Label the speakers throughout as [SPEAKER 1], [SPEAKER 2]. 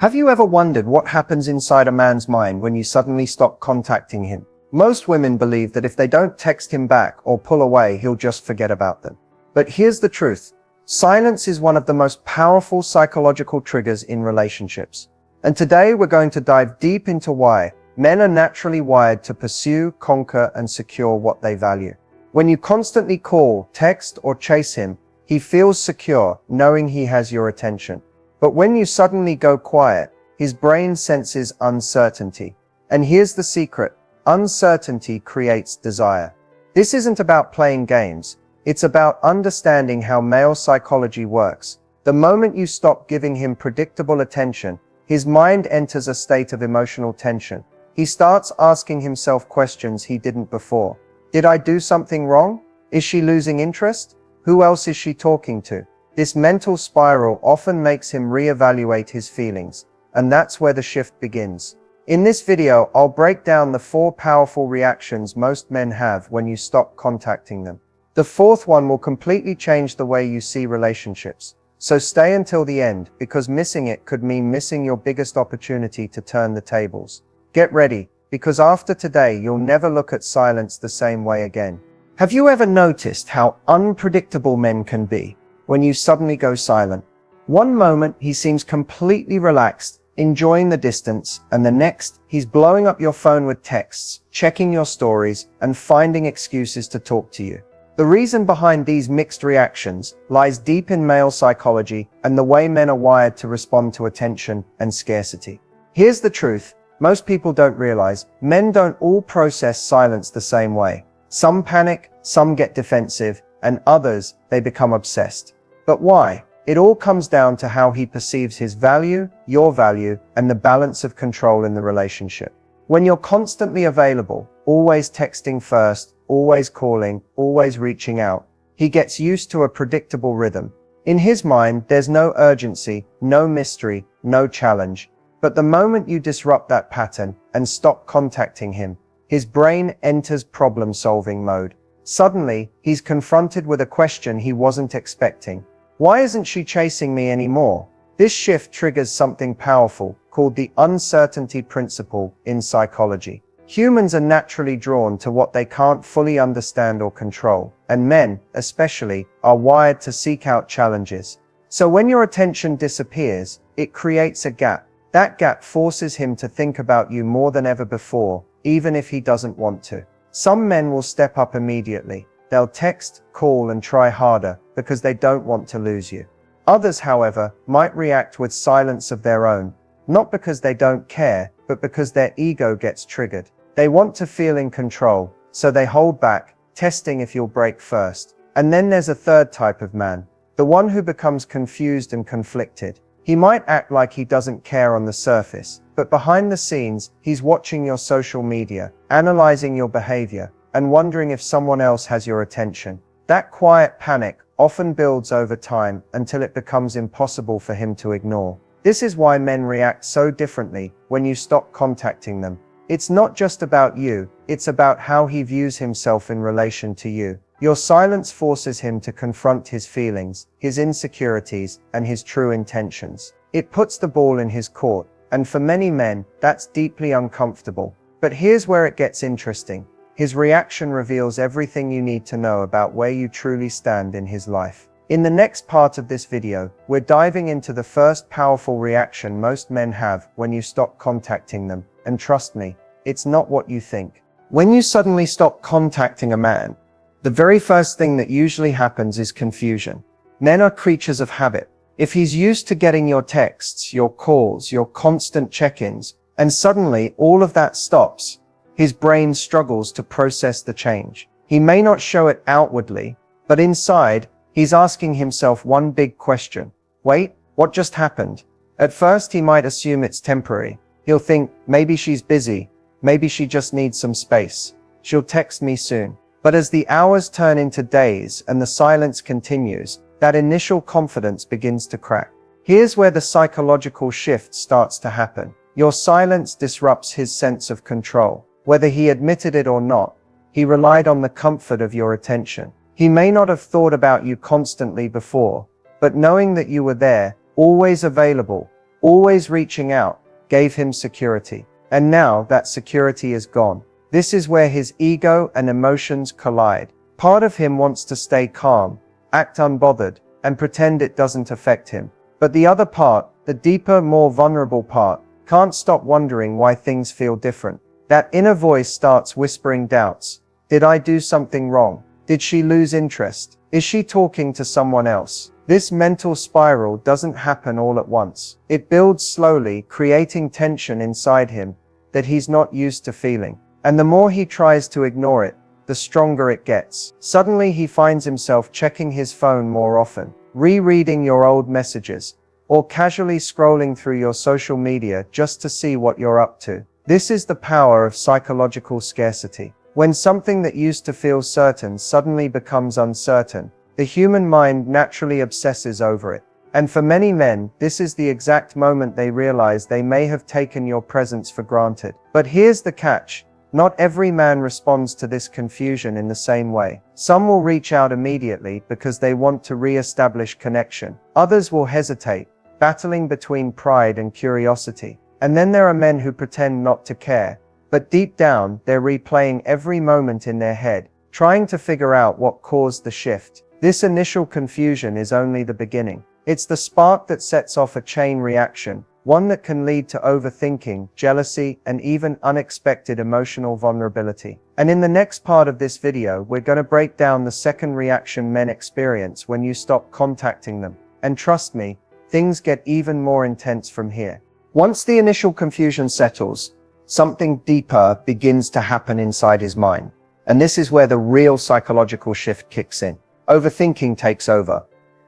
[SPEAKER 1] Have you ever wondered what happens inside a man's mind when you suddenly stop contacting him? Most women believe that if they don't text him back or pull away, he'll just forget about them. But here's the truth. Silence is one of the most powerful psychological triggers in relationships. And today we're going to dive deep into why men are naturally wired to pursue, conquer, and secure what they value. When you constantly call, text, or chase him, he feels secure, knowing he has your attention. But when you suddenly go quiet, his brain senses uncertainty. And here's the secret. Uncertainty creates desire. This isn't about playing games. It's about understanding how male psychology works. The moment you stop giving him predictable attention, his mind enters a state of emotional tension. He starts asking himself questions he didn't before. Did I do something wrong? Is she losing interest? Who else is she talking to? This mental spiral often makes him reevaluate his feelings, and that's where the shift begins. In this video, I'll break down the 4 powerful reactions most men have when you stop contacting them. The 4th one will completely change the way you see relationships. So stay until the end, because missing it could mean missing your biggest opportunity to turn the tables. Get ready, because after today, you'll never look at silence the same way again. Have you ever noticed how unpredictable men can be? When you suddenly go silent. One moment he seems completely relaxed, enjoying the distance, and the next he's blowing up your phone with texts, checking your stories, and finding excuses to talk to you. The reason behind these mixed reactions lies deep in male psychology and the way men are wired to respond to attention and scarcity. Here's the truth. Most people don't realize men don't all process silence the same way. Some panic, some get defensive, and others, they become obsessed. But why? It all comes down to how he perceives his value, your value, and the balance of control in the relationship. When you're constantly available, always texting first, always calling, always reaching out, he gets used to a predictable rhythm. In his mind, there's no urgency, no mystery, no challenge. But the moment you disrupt that pattern and stop contacting him, his brain enters problem-solving mode. Suddenly, he's confronted with a question he wasn't expecting. Why isn't she chasing me anymore? This shift triggers something powerful called the uncertainty principle in psychology. Humans are naturally drawn to what they can't fully understand or control, and men, especially, are wired to seek out challenges. So when your attention disappears, it creates a gap. That gap forces him to think about you more than ever before, even if he doesn't want to. Some men will step up immediately. They'll text, call, and try harder because they don't want to lose you. Others, however, might react with silence of their own, not because they don't care, but because their ego gets triggered. They want to feel in control, so they hold back, testing if you'll break first. And then there's a third type of man, the one who becomes confused and conflicted. He might act like he doesn't care on the surface, but behind the scenes, he's watching your social media, analyzing your behavior, and wondering if someone else has your attention. That quiet panic often builds over time until it becomes impossible for him to ignore. This is why men react so differently when you stop contacting them. It's not just about you, it's about how he views himself in relation to you. Your silence forces him to confront his feelings, his insecurities, and his true intentions. It puts the ball in his court, and for many men, that's deeply uncomfortable. But here's where it gets interesting. His reaction reveals everything you need to know about where you truly stand in his life. In the next part of this video, we're diving into the first powerful reaction most men have when you stop contacting them. And trust me, it's not what you think. When you suddenly stop contacting a man, the very first thing that usually happens is confusion. Men are creatures of habit. If he's used to getting your texts, your calls, your constant check-ins, and suddenly all of that stops, his brain struggles to process the change. He may not show it outwardly, but inside, he's asking himself one big question. Wait, what just happened? At first, he might assume it's temporary. He'll think, maybe she's busy. Maybe she just needs some space. She'll text me soon. But as the hours turn into days and the silence continues, that initial confidence begins to crack. Here's where the psychological shift starts to happen. Your silence disrupts his sense of control. Whether he admitted it or not, he relied on the comfort of your attention. He may not have thought about you constantly before, but knowing that you were there, always available, always reaching out, gave him security. And now that security is gone. This is where his ego and emotions collide. Part of him wants to stay calm, act unbothered, and pretend it doesn't affect him. But the other part, the deeper, more vulnerable part, can't stop wondering why things feel different. That inner voice starts whispering doubts. Did I do something wrong? Did she lose interest? Is she talking to someone else? This mental spiral doesn't happen all at once. It builds slowly, creating tension inside him that he's not used to feeling. And the more he tries to ignore it, the stronger it gets. Suddenly he finds himself checking his phone more often, rereading your old messages, or casually scrolling through your social media just to see what you're up to. This is the power of psychological scarcity. When something that used to feel certain suddenly becomes uncertain, the human mind naturally obsesses over it. And for many men, this is the exact moment they realize they may have taken your presence for granted. But here's the catch. Not every man responds to this confusion in the same way. Some will reach out immediately because they want to re-establish connection. Others will hesitate, battling between pride and curiosity. And then there are men who pretend not to care, but deep down, they're replaying every moment in their head, trying to figure out what caused the shift. This initial confusion is only the beginning. It's the spark that sets off a chain reaction, one that can lead to overthinking, jealousy, and even unexpected emotional vulnerability. And in the next part of this video, we're going to break down the second reaction men experience when you stop contacting them. And trust me, things get even more intense from here. Once the initial confusion settles, something deeper begins to happen inside his mind. And this is where the real psychological shift kicks in. Overthinking takes over.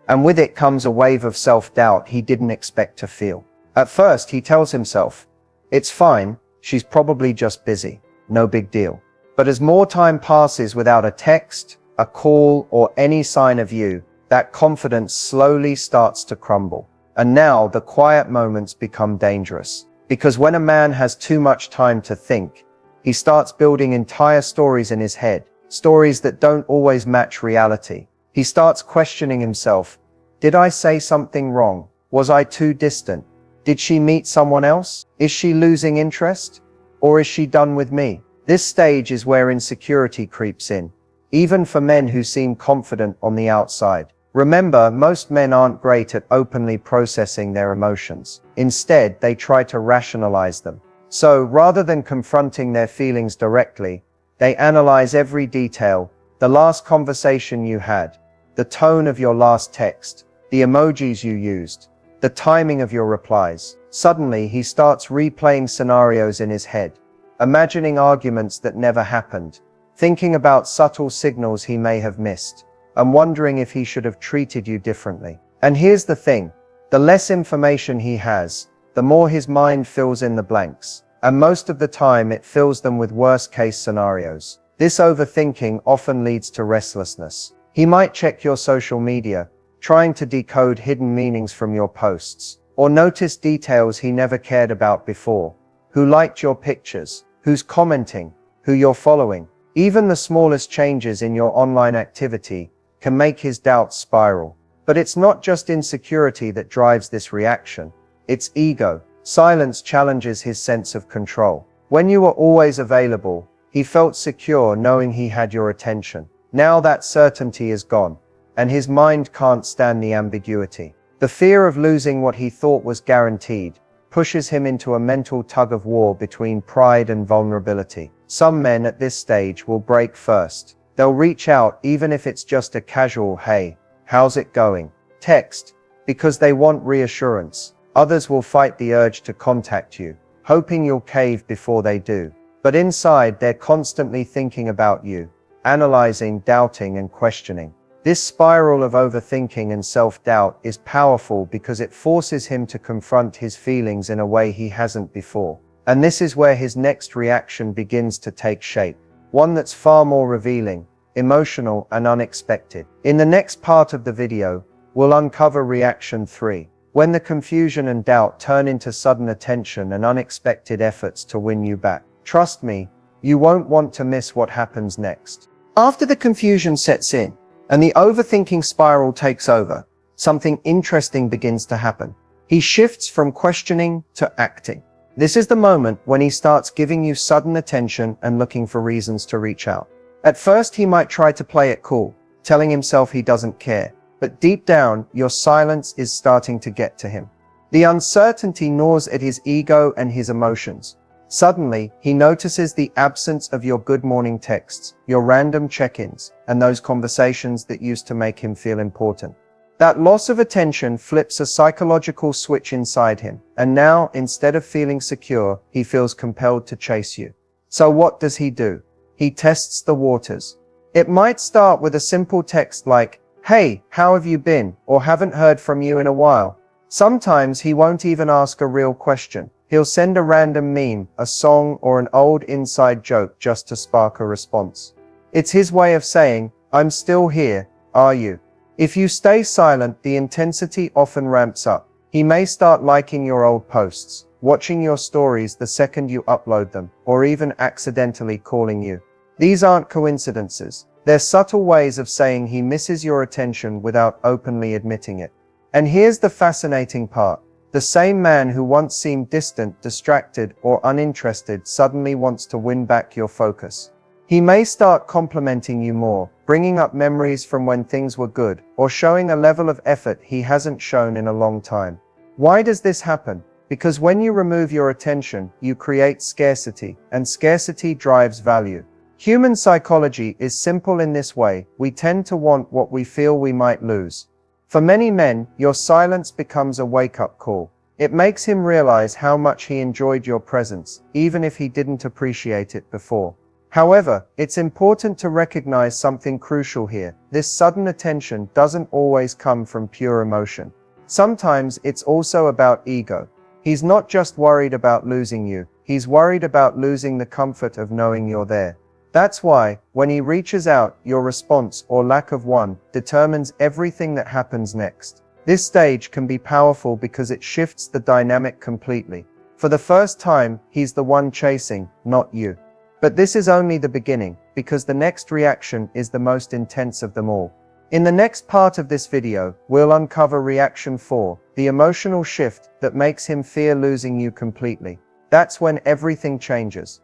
[SPEAKER 1] And with it comes a wave of self-doubt he didn't expect to feel. At first, he tells himself, it's fine, she's probably just busy, no big deal. But as more time passes without a text, a call, or any sign of you, that confidence slowly starts to crumble. And now the quiet moments become dangerous. Because when a man has too much time to think, he starts building entire stories in his head, stories that don't always match reality. He starts questioning himself. Did I say something wrong? Was I too distant? Did she meet someone else? Is she losing interest? Or is she done with me? This stage is where insecurity creeps in, even for men who seem confident on the outside. Remember, most men aren't great at openly processing their emotions. Instead, they try to rationalize them. So, rather than confronting their feelings directly, they analyze every detail, the last conversation you had, the tone of your last text, the emojis you used, the timing of your replies. Suddenly, he starts replaying scenarios in his head, imagining arguments that never happened, thinking about subtle signals he may have missed, and wondering if he should have treated you differently. And here's the thing, the less information he has, the more his mind fills in the blanks. And most of the time it fills them with worst-case scenarios. This overthinking often leads to restlessness. He might check your social media, trying to decode hidden meanings from your posts, or notice details he never cared about before. Who liked your pictures? Who's commenting? Who you're following? Even the smallest changes in your online activity can make his doubts spiral. But it's not just insecurity that drives this reaction. It's ego. Silence challenges his sense of control. When you were always available, he felt secure knowing he had your attention. Now that certainty is gone, and his mind can't stand the ambiguity. The fear of losing what he thought was guaranteed pushes him into a mental tug-of-war between pride and vulnerability. Some men at this stage will break first. They'll reach out even if it's just a casual, "Hey, how's it going?" text, because they want reassurance. Others will fight the urge to contact you, hoping you'll cave before they do. But inside, they're constantly thinking about you, analyzing, doubting, and questioning. This spiral of overthinking and self-doubt is powerful because it forces him to confront his feelings in a way he hasn't before. And this is where his next reaction begins to take shape. One that's far more revealing, emotional, and unexpected. In the next part of the video, we'll uncover reaction 3, when the confusion and doubt turn into sudden attention and unexpected efforts to win you back. Trust me, you won't want to miss what happens next. After the confusion sets in, and the overthinking spiral takes over, something interesting begins to happen. He shifts from questioning to acting. This is the moment when he starts giving you sudden attention and looking for reasons to reach out. At first, he might try to play it cool, telling himself he doesn't care. But deep down, your silence is starting to get to him. The uncertainty gnaws at his ego and his emotions. Suddenly, he notices the absence of your good morning texts, your random check-ins, and those conversations that used to make him feel important. That loss of attention flips a psychological switch inside him, and now, instead of feeling secure, he feels compelled to chase you. So what does he do? He tests the waters. It might start with a simple text like, "Hey, how have you been?" or "Haven't heard from you in a while." Sometimes he won't even ask a real question. He'll send a random meme, a song, or an old inside joke just to spark a response. It's his way of saying, "I'm still here, are you?" If you stay silent, the intensity often ramps up. He may start liking your old posts, watching your stories the second you upload them, or even accidentally calling you. These aren't coincidences. They're subtle ways of saying he misses your attention without openly admitting it. And here's the fascinating part. The same man who once seemed distant, distracted, or uninterested suddenly wants to win back your focus. He may start complimenting you more, bringing up memories from when things were good, or showing a level of effort he hasn't shown in a long time. Why does this happen? Because when you remove your attention, you create scarcity, and scarcity drives value. Human psychology is simple in this way. We tend to want what we feel we might lose. For many men, your silence becomes a wake-up call. It makes him realize how much he enjoyed your presence, even if he didn't appreciate it before. However, it's important to recognize something crucial here. This sudden attention doesn't always come from pure emotion. Sometimes it's also about ego. He's not just worried about losing you, he's worried about losing the comfort of knowing you're there. That's why, when he reaches out, your response, or lack of one, determines everything that happens next. This stage can be powerful because it shifts the dynamic completely. For the first time, he's the one chasing, not you. But this is only the beginning, because the next reaction is the most intense of them all. In the next part of this video, we'll uncover reaction 4, the emotional shift that makes him fear losing you completely. That's when everything changes.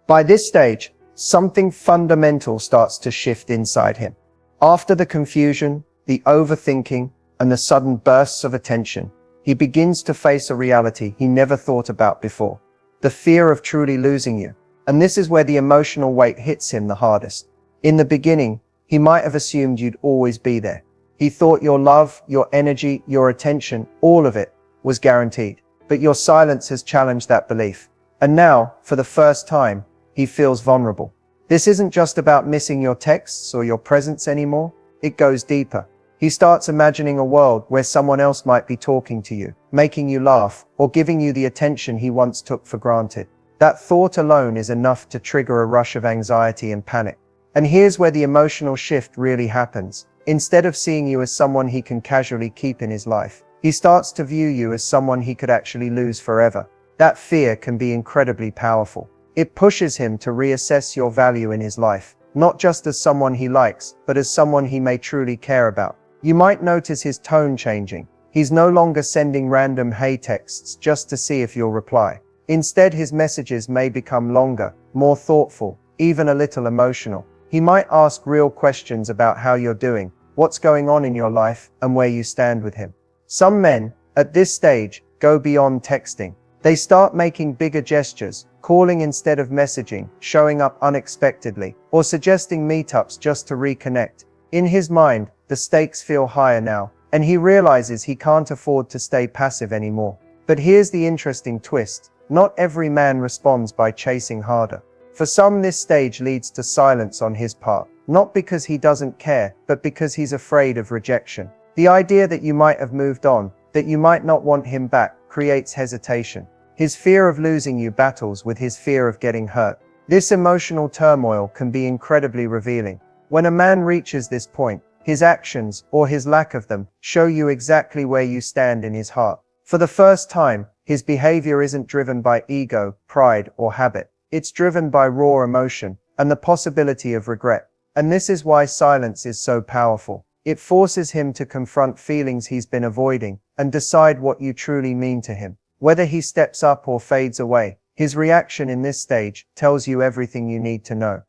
[SPEAKER 1] By this stage, something fundamental starts to shift inside him. After the confusion, the overthinking, and the sudden bursts of attention, he begins to face a reality he never thought about before. The fear of truly losing you. And this is where the emotional weight hits him the hardest. In the beginning, he might have assumed you'd always be there. He thought your love, your energy, your attention, all of it, was guaranteed. But your silence has challenged that belief. And now, for the first time, he feels vulnerable. This isn't just about missing your texts or your presence anymore. It goes deeper. He starts imagining a world where someone else might be talking to you, making you laugh, or giving you the attention he once took for granted. That thought alone is enough to trigger a rush of anxiety and panic. And here's where the emotional shift really happens. Instead of seeing you as someone he can casually keep in his life, he starts to view you as someone he could actually lose forever. That fear can be incredibly powerful. It pushes him to reassess your value in his life, not just as someone he likes, but as someone he may truly care about. You might notice his tone changing. He's no longer sending random hey texts just to see if you'll reply. Instead, his messages may become longer, more thoughtful, even a little emotional. He might ask real questions about how you're doing, what's going on in your life, and where you stand with him. Some men, at this stage, go beyond texting. They start making bigger gestures, calling instead of messaging, showing up unexpectedly, or suggesting meetups just to reconnect. In his mind, the stakes feel higher now, and he realizes he can't afford to stay passive anymore. But here's the interesting twist. Not every man responds by chasing harder. For some, this stage leads to silence on his part, not because he doesn't care, but because he's afraid of rejection. The idea that you might have moved on, that you might not want him back, creates hesitation. His fear of losing you battles with his fear of getting hurt. This emotional turmoil can be incredibly revealing. When a man reaches this point, his actions, or his lack of them, show you exactly where you stand in his heart. For the first time, his behavior isn't driven by ego, pride, or habit. It's driven by raw emotion and the possibility of regret. And this is why silence is so powerful. It forces him to confront feelings he's been avoiding and decide what you truly mean to him. Whether he steps up or fades away, his reaction in this stage tells you everything you need to know.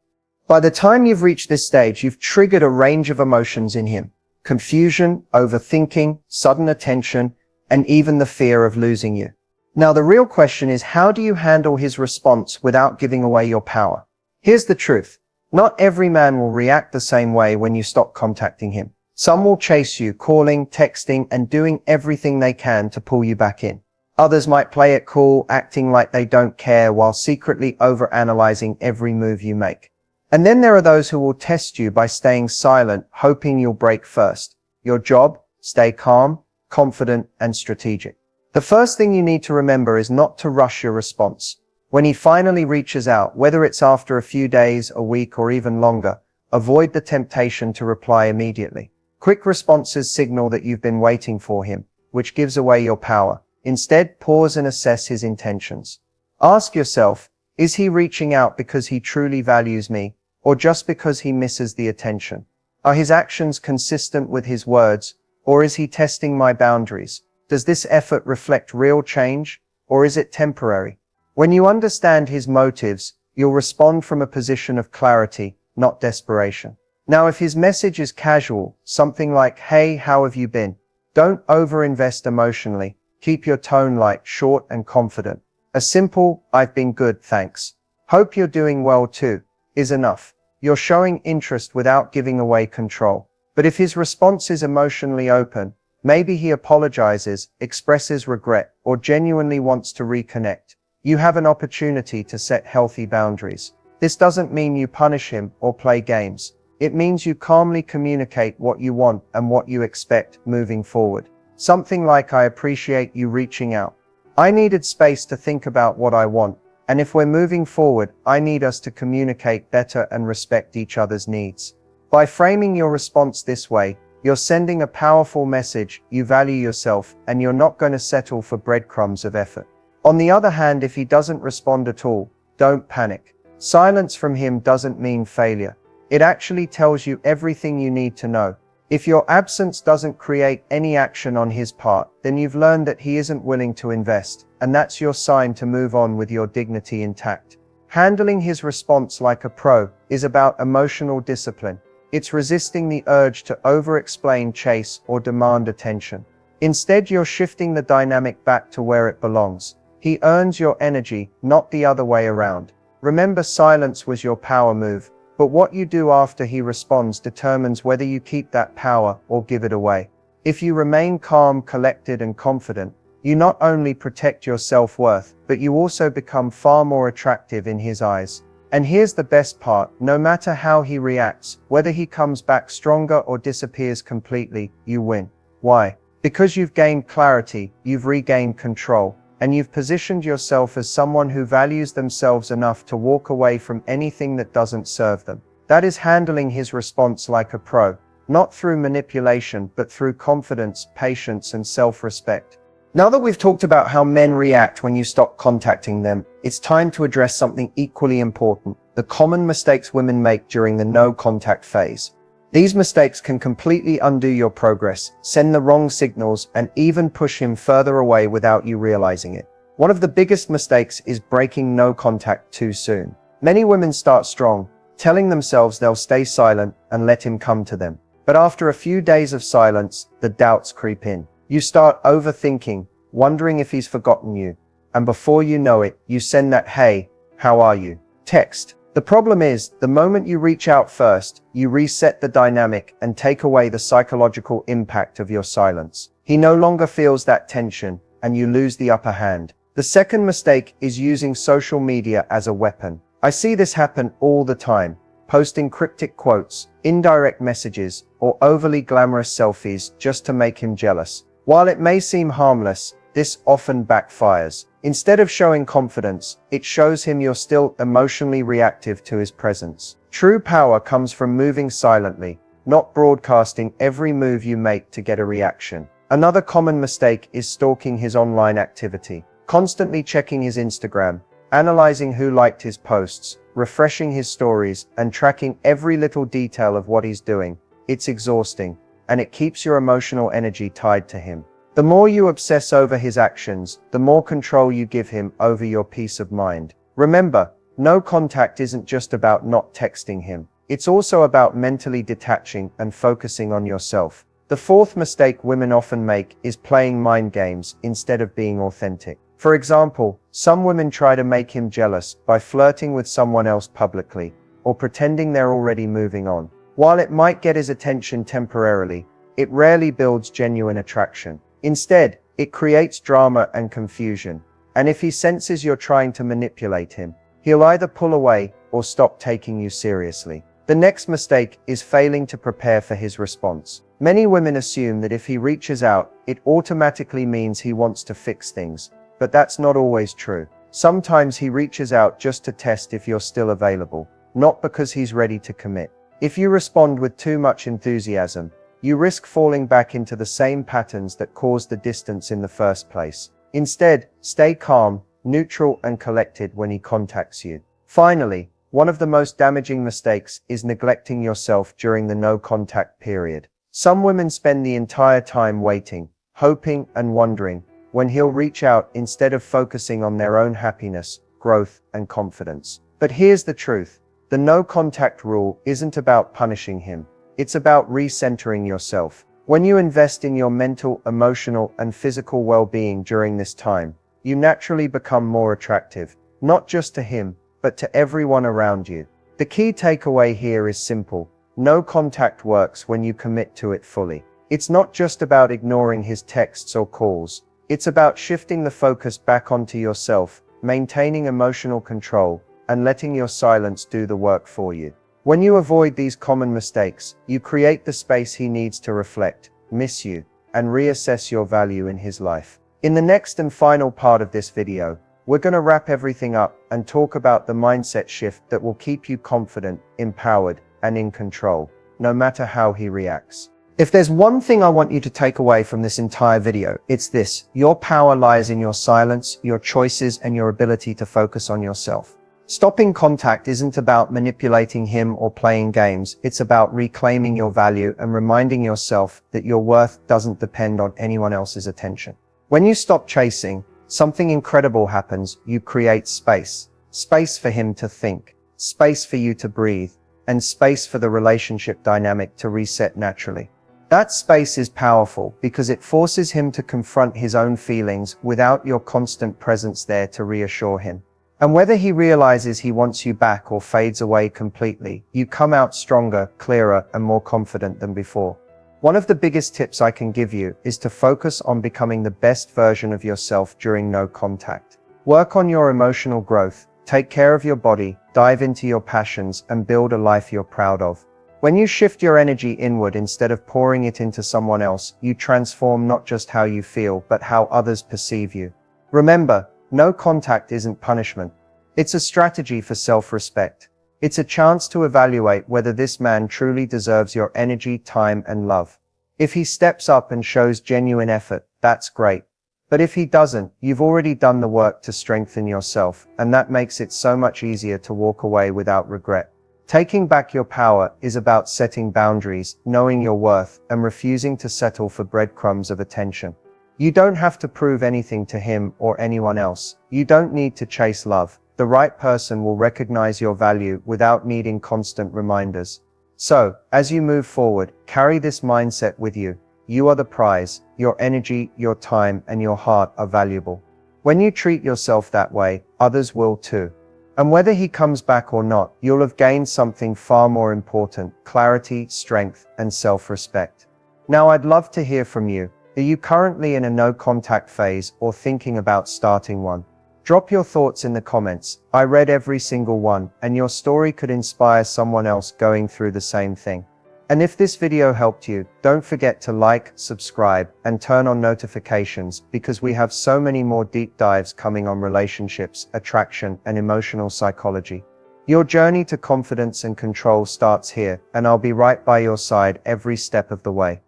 [SPEAKER 1] By the time you've reached this stage, you've triggered a range of emotions in him: confusion, overthinking, sudden attention, and even the fear of losing you. Now, the real question is, how do you handle his response without giving away your power? Here's the truth. Not every man will react the same way when you stop contacting him. Some will chase you, calling, texting, and doing everything they can to pull you back in. Others might play it cool, acting like they don't care while secretly overanalyzing every move you make. And then there are those who will test you by staying silent, hoping you'll break first. Your job: stay calm, confident, and strategic. The first thing you need to remember is not to rush your response. When he finally reaches out, whether it's after a few days, a week, or even longer, avoid the temptation to reply immediately. Quick responses signal that you've been waiting for him, which gives away your power. Instead, pause and assess his intentions. Ask yourself, is he reaching out because he truly values me, or just because he misses the attention? Are his actions consistent with his words, or is he testing my boundaries? Does this effort reflect real change, or is it temporary? When you understand his motives, you'll respond from a position of clarity, not desperation. Now, if his message is casual, something like, "Hey, how have you been?" don't overinvest emotionally. Keep your tone light, short, and confident. A simple, "I've been good, thanks. Hope you're doing well too," is enough. You're showing interest without giving away control. But if his response is emotionally open, maybe he apologizes, expresses regret, or genuinely wants to reconnect, you have an opportunity to set healthy boundaries. This doesn't mean you punish him or play games. It means you calmly communicate what you want and what you expect moving forward. Something like, "I appreciate you reaching out. I needed space to think about what I want, and if we're moving forward, I need us to communicate better and respect each other's needs." By framing your response this way, you're sending a powerful message: you value yourself, and you're not going to settle for breadcrumbs of effort. On the other hand, if he doesn't respond at all, don't panic. Silence from him doesn't mean failure. It actually tells you everything you need to know. If your absence doesn't create any action on his part, then you've learned that he isn't willing to invest, and that's your sign to move on with your dignity intact. Handling his response like a pro is about emotional discipline. It's resisting the urge to over-explain, chase, or demand attention. Instead, you're shifting the dynamic back to where it belongs. He earns your energy, not the other way around. Remember, silence was your power move, but what you do after he responds determines whether you keep that power or give it away. If you remain calm, collected, and confident, you not only protect your self-worth, but you also become far more attractive in his eyes. And here's the best part: no matter how he reacts, whether he comes back stronger or disappears completely, you win. Why? Because you've gained clarity, you've regained control, and you've positioned yourself as someone who values themselves enough to walk away from anything that doesn't serve them. That is handling his response like a pro, not through manipulation, but through confidence, patience, and self-respect. Now that we've talked about how men react when you stop contacting them, it's time to address something equally important: the common mistakes women make during the no-contact phase. These mistakes can completely undo your progress, send the wrong signals, and even push him further away without you realizing it. One of the biggest mistakes is breaking no contact too soon. Many women start strong, telling themselves they'll stay silent and let him come to them. But after a few days of silence, the doubts creep in. You start overthinking, wondering if he's forgotten you. And before you know it, you send that "Hey, how are you?" text. The problem is, the moment you reach out first, you reset the dynamic and take away the psychological impact of your silence. He no longer feels that tension, and you lose the upper hand. The second mistake is using social media as a weapon. I see this happen all the time. Posting cryptic quotes, indirect messages, or overly glamorous selfies just to make him jealous. While it may seem harmless, this often backfires. Instead of showing confidence, it shows him you're still emotionally reactive to his presence. True power comes from moving silently, not broadcasting every move you make to get a reaction. Another common mistake is stalking his online activity. Constantly checking his Instagram, analyzing who liked his posts, refreshing his stories, and tracking every little detail of what he's doing. It's exhausting. and it keeps your emotional energy tied to him. The more you obsess over his actions, the more control you give him over your peace of mind. Remember, no contact isn't just about not texting him. It's also about mentally detaching and focusing on yourself. The fourth mistake women often make is playing mind games instead of being authentic. For example, some women try to make him jealous by flirting with someone else publicly, or pretending they're already moving on. While it might get his attention temporarily, it rarely builds genuine attraction. Instead, it creates drama and confusion. And if he senses you're trying to manipulate him, he'll either pull away or stop taking you seriously. The next mistake is failing to prepare for his response. Many women assume that if he reaches out, it automatically means he wants to fix things, but that's not always true. Sometimes he reaches out just to test if you're still available, not because he's ready to commit. If you respond with too much enthusiasm, you risk falling back into the same patterns that caused the distance in the first place. Instead, stay calm, neutral, and collected when he contacts you. Finally, one of the most damaging mistakes is neglecting yourself during the no-contact period. Some women spend the entire time waiting, hoping, and wondering when he'll reach out instead of focusing on their own happiness, growth, and confidence. But here's the truth. The no-contact rule isn't about punishing him. It's about recentering yourself. When you invest in your mental, emotional, and physical well-being during this time, you naturally become more attractive, not just to him, but to everyone around you. The key takeaway here is simple. No contact works when you commit to it fully. It's not just about ignoring his texts or calls. It's about shifting the focus back onto yourself, maintaining emotional control, and letting your silence do the work for you. When you avoid these common mistakes, you create the space he needs to reflect, miss you, and reassess your value in his life. In the next and final part of this video, we're going to wrap everything up and talk about the mindset shift that will keep you confident, empowered, and in control, no matter how he reacts. If there's one thing I want you to take away from this entire video, it's this: your power lies in your silence, your choices, and your ability to focus on yourself. Stopping contact isn't about manipulating him or playing games. It's about reclaiming your value and reminding yourself that your worth doesn't depend on anyone else's attention. When you stop chasing, something incredible happens. You create space. Space for him to think, space for you to breathe, and space for the relationship dynamic to reset naturally. That space is powerful because it forces him to confront his own feelings without your constant presence there to reassure him. And whether he realizes he wants you back or fades away completely, you come out stronger, clearer, and more confident than before. One of the biggest tips I can give you is to focus on becoming the best version of yourself during no contact. Work on your emotional growth, take care of your body, dive into your passions, and build a life you're proud of. When you shift your energy inward instead of pouring it into someone else, you transform not just how you feel, but how others perceive you. Remember, no contact isn't punishment. It's a strategy for self-respect. It's a chance to evaluate whether this man truly deserves your energy, time, and love. If he steps up and shows genuine effort, that's great. But if he doesn't, you've already done the work to strengthen yourself, and that makes it so much easier to walk away without regret. Taking back your power is about setting boundaries, knowing your worth, and refusing to settle for breadcrumbs of attention. You don't have to prove anything to him or anyone else. You don't need to chase love. The right person will recognize your value without needing constant reminders. So, as you move forward, carry this mindset with you. You are the prize. Your energy, your time, and your heart are valuable. When you treat yourself that way, others will too. And whether he comes back or not, you'll have gained something far more important: clarity, strength, and self-respect. Now, I'd love to hear from you. Are you currently in a no-contact phase or thinking about starting one? Drop your thoughts in the comments. I read every single one, and your story could inspire someone else going through the same thing. And if this video helped you, don't forget to like, subscribe, and turn on notifications, because we have so many more deep dives coming on relationships, attraction, and emotional psychology. Your journey to confidence and control starts here, and I'll be right by your side every step of the way.